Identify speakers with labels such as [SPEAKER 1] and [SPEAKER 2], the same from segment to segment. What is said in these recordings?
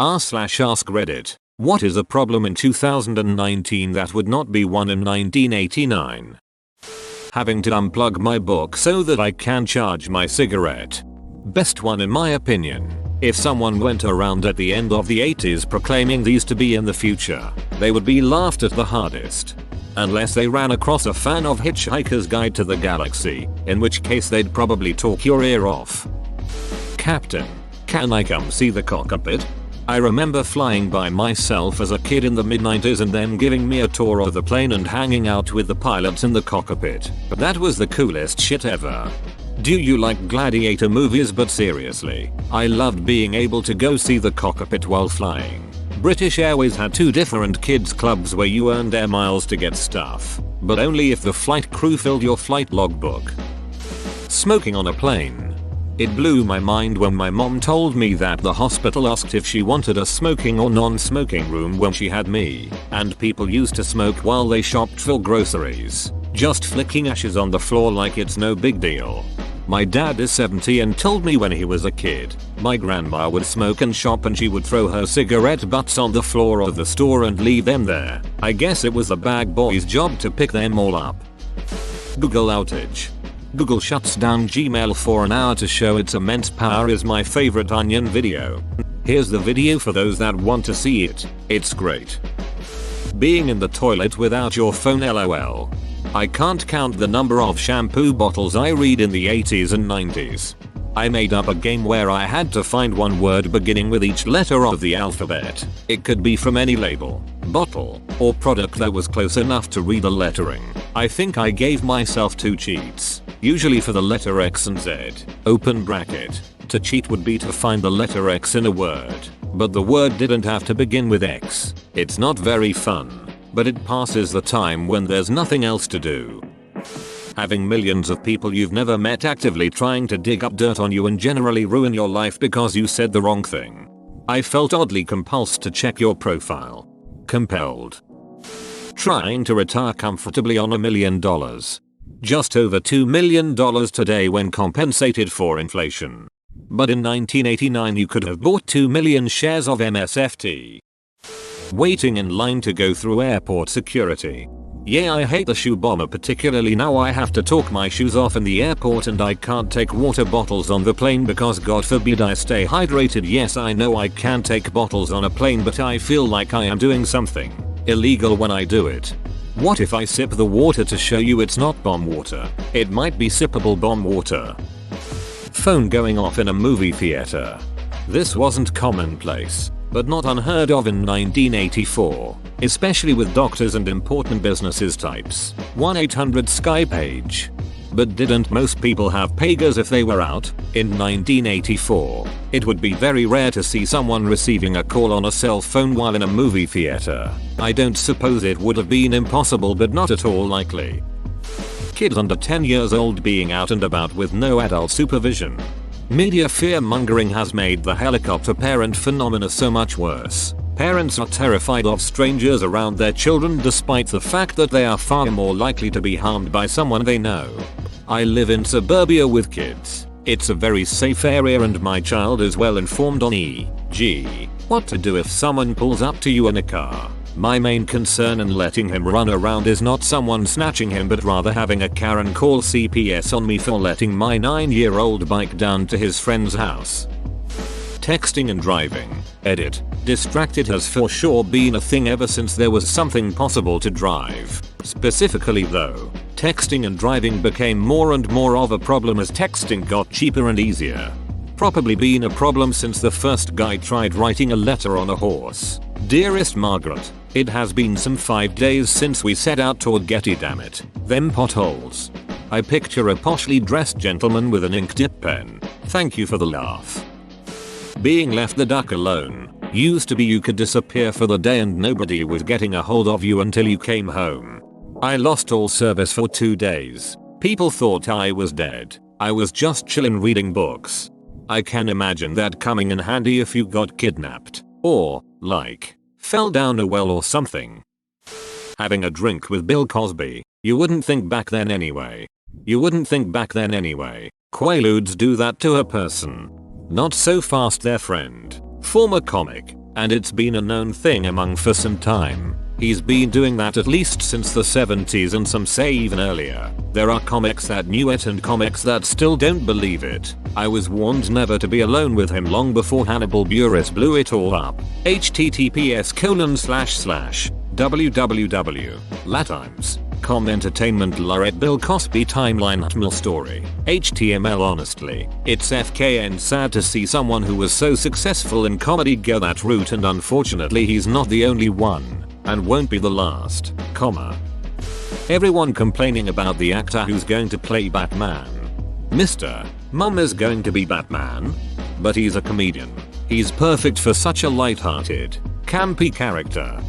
[SPEAKER 1] r/ask Reddit. What is a problem in 2019 that would not be one in 1989? Having to unplug my book so that I can charge my cigarette. Best one in my opinion. If someone went around at the end of the 80s proclaiming these to be in the future, they would be laughed at the hardest. Unless they ran across a fan of Hitchhiker's Guide to the Galaxy, in which case they'd probably talk your ear off. Captain, can I come see the cockpit? I remember flying by myself as a kid in the mid-90s and them giving me a tour of the plane and hanging out with the pilots in the cockpit. That was the coolest shit ever. Do you like gladiator movies? But seriously, I loved being able to go see the cockpit while flying. British Airways had 2 different kids clubs where you earned air miles to get stuff, but only if the flight crew filled your flight logbook. Smoking on a plane. It blew my mind when my mom told me that the hospital asked if she wanted a smoking or non-smoking room when she had me, and people used to smoke while they shopped for groceries, just flicking ashes on the floor like it's no big deal. My dad is 70 and told me when he was a kid, my grandma would smoke and shop and she would throw her cigarette butts on the floor of the store and leave them there. I guess it was the bag boy's job to pick them all up. Google outage. Google shuts down Gmail for an hour to show its immense power is my favorite Onion video. Here's the video for those that want to see it. It's great. Being in the toilet without your phone, LOL. I can't count the number of shampoo bottles I read in the 80s and 90s. I made up a game where I had to find one word beginning with each letter of the alphabet. It could be from any label, bottle, or product that was close enough to read the lettering. I think I gave myself 2 cheats, usually for the letter X and Z. Open bracket. To cheat would be to find the letter X in a word, but the word didn't have to begin with X. It's not very fun, but it passes the time when there's nothing else to do. Having millions of people you've never met actively trying to dig up dirt on you and generally ruin your life because you said the wrong thing. I felt oddly compulsed to check your profile. Compelled. Trying to retire comfortably on $1 million. Just over $2 million today when compensated for inflation. But in 1989 you could have bought 2 million shares of MSFT. Waiting in line to go through airport security. Yeah, I hate the shoe bomber, particularly now I have to talk my shoes off in the airport and I can't take water bottles on the plane because God forbid I stay hydrated. Yes, I know I can take bottles on a plane, but I feel like I am doing something illegal when I do it. What if I sip the water to show you it's not bomb water? It might be sippable bomb water. Phone going off in a movie theater. This wasn't commonplace, but not unheard of in 1984, especially with doctors and important businesses types. 1-800-SKY page. But didn't most people have pagers if they were out? In 1984, it would be very rare to see someone receiving a call on a cell phone while in a movie theater. I don't suppose it would have been impossible, but not at all likely. Kids under 10 years old being out and about with no adult supervision. Media fear-mongering has made the helicopter parent phenomena so much worse. Parents are terrified of strangers around their children despite the fact that they are far more likely to be harmed by someone they know. I live in suburbia with kids. It's a very safe area and my child is well informed on e.g. what to do if someone pulls up to you in a car. My main concern in letting him run around is not someone snatching him, but rather having a Karen call CPS on me for letting my 9-year-old bike down to his friend's house. Texting and driving. Edit. Distracted has for sure been a thing ever since there was something possible to drive. Specifically though, texting and driving became more and more of a problem as texting got cheaper and easier. Probably been a problem since the first guy tried writing a letter on a horse. Dearest Margaret, it has been some 5 days since we set out toward Getty, damn it. Them potholes. I picture a poshly dressed gentleman with an ink dip pen. Thank you for the laugh. Being left the duck alone. Used to be you could disappear for the day and nobody was getting a hold of you until you came home. I lost all service for 2 days. People thought I was dead. I was just chillin' reading books. I can imagine that coming in handy if you got kidnapped. Or, like, fell down a well or something. Having a drink with Bill Cosby. You wouldn't think back then anyway. Quaaludes do that to a person. Not so fast, their friend. Former comic. and it's been a known thing among for some time. He's been doing that at least since the 70s and some say even earlier. There are comics that knew it and comics that still don't believe it. I was warned never to be alone with him long before Hannibal Buress blew it all up. https://www.latimes.com entertainment Lorette Bill Cosby timeline Hutmel story. HTML honestly, it's FKN sad to see someone who was so successful in comedy go that route, and unfortunately he's not the only one. And won't be the last, Everyone complaining about the actor who's going to play Batman. Mr. Mom is going to be Batman? But he's a comedian. He's perfect for such a light-hearted, campy character.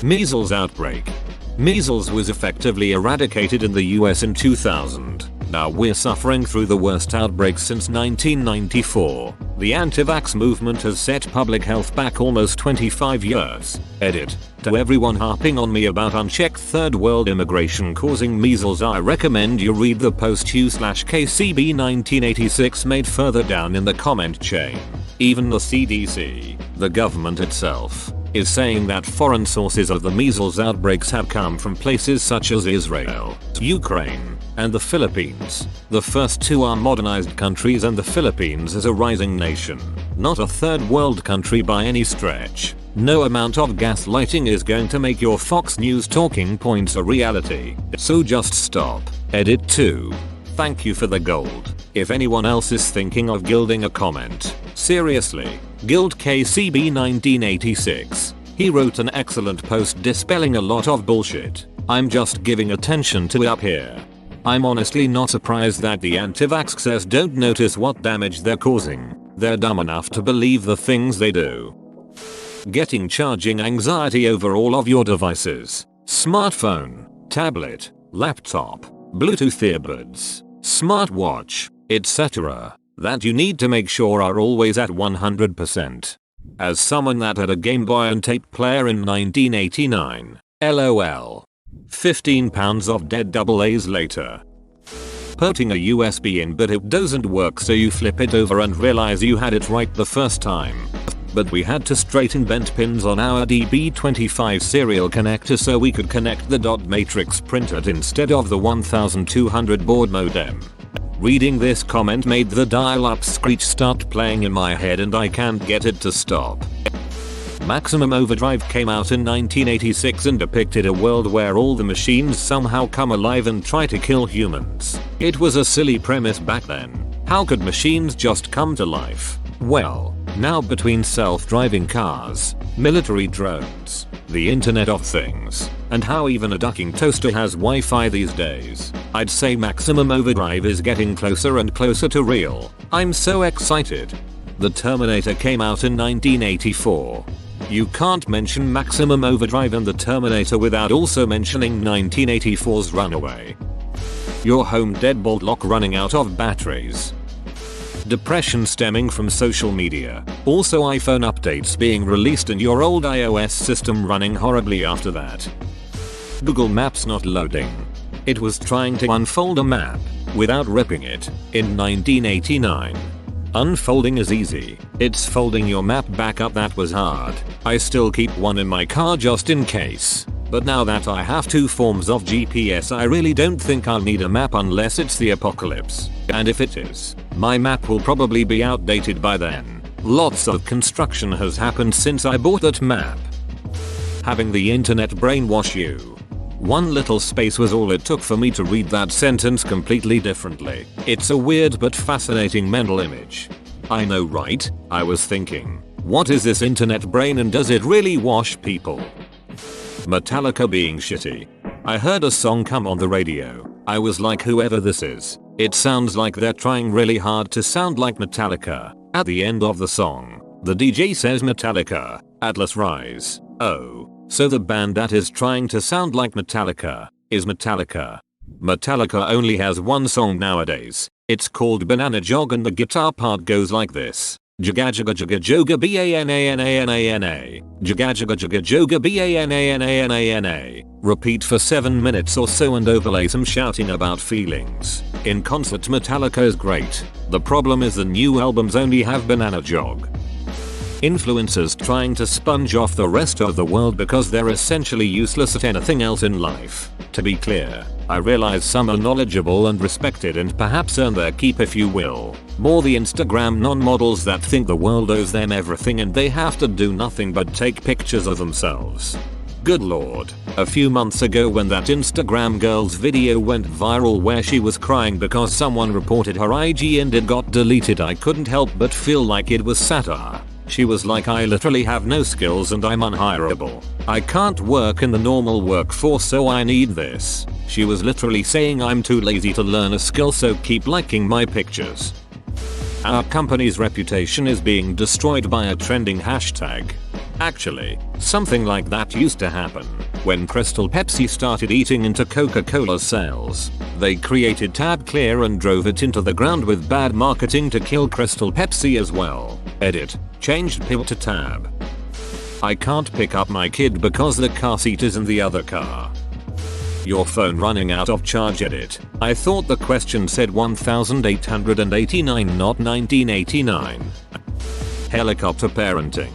[SPEAKER 1] Measles Outbreak. Measles was effectively eradicated in the US in 2000. Now we're suffering through the worst outbreak since 1994. The anti-vax movement has set public health back almost 25 years. Edit. To everyone harping on me about unchecked third world immigration causing measles, I recommend you read the post U/KCB 1986 made further down in the comment chain. Even the CDC, the government itself, is saying that foreign sources of the measles outbreaks have come from places such as Israel, Ukraine, and the Philippines. The first two are modernized countries, and the Philippines is a rising nation, not a third world country by any stretch. No amount of gaslighting is going to make your Fox News talking points a reality. So just stop. Edit 2. Thank you for the gold. If anyone else is thinking of gilding a comment, seriously, gild KCB 1986. He wrote an excellent post dispelling a lot of bullshit. I'm just giving attention to it up here. I'm honestly not surprised that the anti-vaxxers don't notice what damage they're causing. They're dumb enough to believe the things they do. Getting charging anxiety over all of your devices. Smartphone, tablet, laptop, Bluetooth earbuds, smartwatch, etc. that you need to make sure are always at 100%. As someone that had a Game Boy and tape player in 1989, LOL. 15 pounds of dead AA's later. Putting a USB in but it doesn't work, so you flip it over and realize you had it right the first time. But we had to straighten bent pins on our DB25 serial connector so we could connect the dot matrix printer instead of the 1200 baud modem. Reading this comment made the dial-up screech start playing in my head and I can't get it to stop. Maximum Overdrive came out in 1986 and depicted a world where all the machines somehow come alive and try to kill humans. It was a silly premise back then. How could machines just come to life? Well, now between self-driving cars, military drones, the Internet of Things, and how even a ducking toaster has Wi-Fi these days, I'd say Maximum Overdrive is getting closer and closer to real. I'm so excited. The Terminator came out in 1984. You can't mention Maximum Overdrive and the Terminator without also mentioning 1984's Runaway. Your home deadbolt lock running out of batteries. Depression stemming from social media. Also iPhone updates being released and your old iOS system running horribly after that. Google Maps not loading. It was trying to unfold a map without ripping it in 1989. Unfolding is easy. It's folding your map back up that was hard. I still keep one in my car just in case. But now that I have two forms of GPS, I really don't think I'll need a map unless it's the apocalypse. And if it is, my map will probably be outdated by then. Lots of construction has happened since I bought that map. Having the internet brainwash you. One little space was all it took for me to read that sentence completely differently. It's a weird but fascinating mental image. I know, right? I was thinking, what is this internet brain and does it really wash people? Metallica being shitty. I heard a song come on the radio. I was like, whoever this is, it sounds like they're trying really hard to sound like Metallica. At the end of the song, the DJ says Metallica, Atlas Rise. Oh, so the band that is trying to sound like Metallica is Metallica. Metallica only has one song nowadays. It's called Banana Jog and the guitar part goes like this. Jaga jaga jaga joga banana. Jaga jaga jaga joga banana. Repeat for 7 minutes or so and overlay some shouting about feelings. In concert Metallica is great. The problem is the new albums only have Banana Jog. Influencers trying to sponge off the rest of the world because they're essentially useless at anything else in life. To be clear, I realize some are knowledgeable and respected and perhaps earn their keep if you will. More the Instagram non-models that think the world owes them everything and they have to do nothing but take pictures of themselves. Good lord. A few months ago when that Instagram girl's video went viral where she was crying because someone reported her IG and it got deleted, I couldn't help but feel like it was satire. She was like, I literally have no skills and I'm unhireable. I can't work in the normal workforce so I need this. She was literally saying I'm too lazy to learn a skill so keep liking my pictures. Our company's reputation is being destroyed by a trending hashtag. Actually, something like that used to happen when Crystal Pepsi started eating into Coca-Cola's sales. They created Tab Clear and drove it into the ground with bad marketing to kill Crystal Pepsi as well. Edit. Changed Pip to Tab. I can't pick up my kid because the car seat is in the other car. Your phone running out of charge. Edit. I thought the question said 1889 not 1989. Helicopter parenting.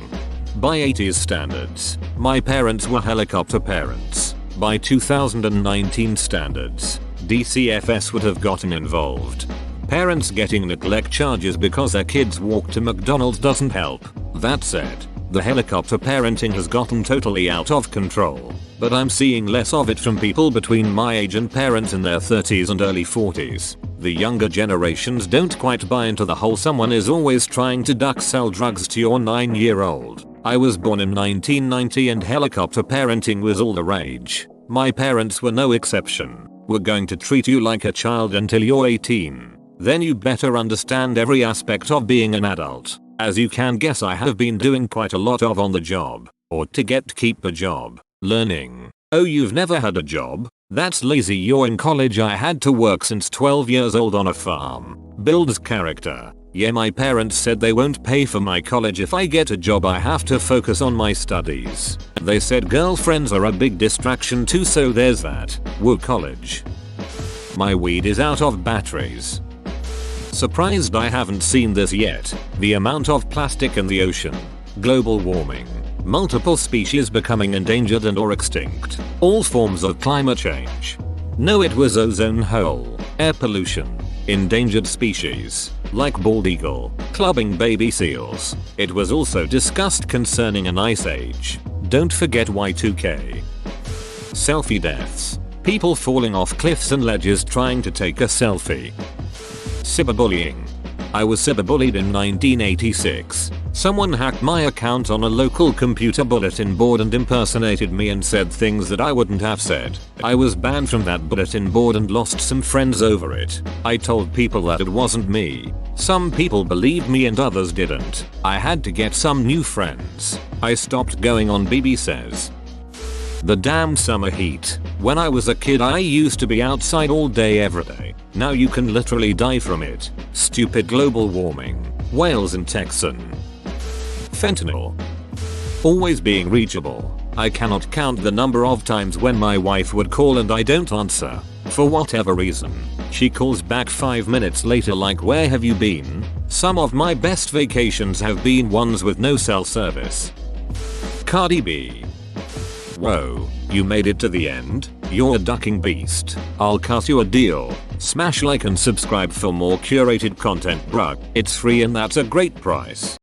[SPEAKER 1] By 80s standards, my parents were helicopter parents. By 2019 standards, DCFS would have gotten involved. Parents getting neglect charges because their kids walk to McDonald's doesn't help. That said, the helicopter parenting has gotten totally out of control, but I'm seeing less of it from people between my age and parents in their 30s and early 40s. The younger generations don't quite buy into the whole someone is always trying to duck sell drugs to your 9-year-old. I was born in 1990 and helicopter parenting was all the rage. My parents were no exception. We're going to treat you like a child until you're 18. Then you better understand every aspect of being an adult. As you can guess, I have been doing quite a lot of on the job, or to keep a job, learning. Oh, you've never had a job? That's lazy. You're in college. I had to work since 12 years old on a farm. Builds character. Yeah, my parents said they won't pay for my college if I get a job. I have to focus on my studies. They said girlfriends are a big distraction too, so there's that. Woo, college. My weed is out of batteries. Surprised I haven't seen this yet. The amount of plastic in the ocean. Global warming. Multiple species becoming endangered and or extinct. All forms of climate change. No, it was ozone hole. Air pollution. Endangered species. Like bald eagle. Clubbing baby seals. It was also discussed concerning an ice age. Don't forget Y2K. Selfie deaths. People falling off cliffs and ledges trying to take a selfie. Cyberbullying. I was cyberbullied in 1986. Someone hacked my account on a local computer bulletin board and impersonated me and said things that I wouldn't have said. I was banned from that bulletin board and lost some friends over it. I told people that it wasn't me. Some people believed me and others didn't. I had to get some new friends. I stopped going on BB says. The damn summer heat. When I was a kid I used to be outside all day every day. Now you can literally die from it. Stupid global warming. Whales and Texan. Fentanyl. Always being reachable. I cannot count the number of times when my wife would call and I don't answer. For whatever reason. She calls back 5 minutes later like, where have you been? Some of my best vacations have been ones with no cell service. Cardi B. Whoa, you made it to the end? You're a ducking beast. I'll cut you a deal. Smash like and subscribe for more curated content, bruh. It's free and that's a great price.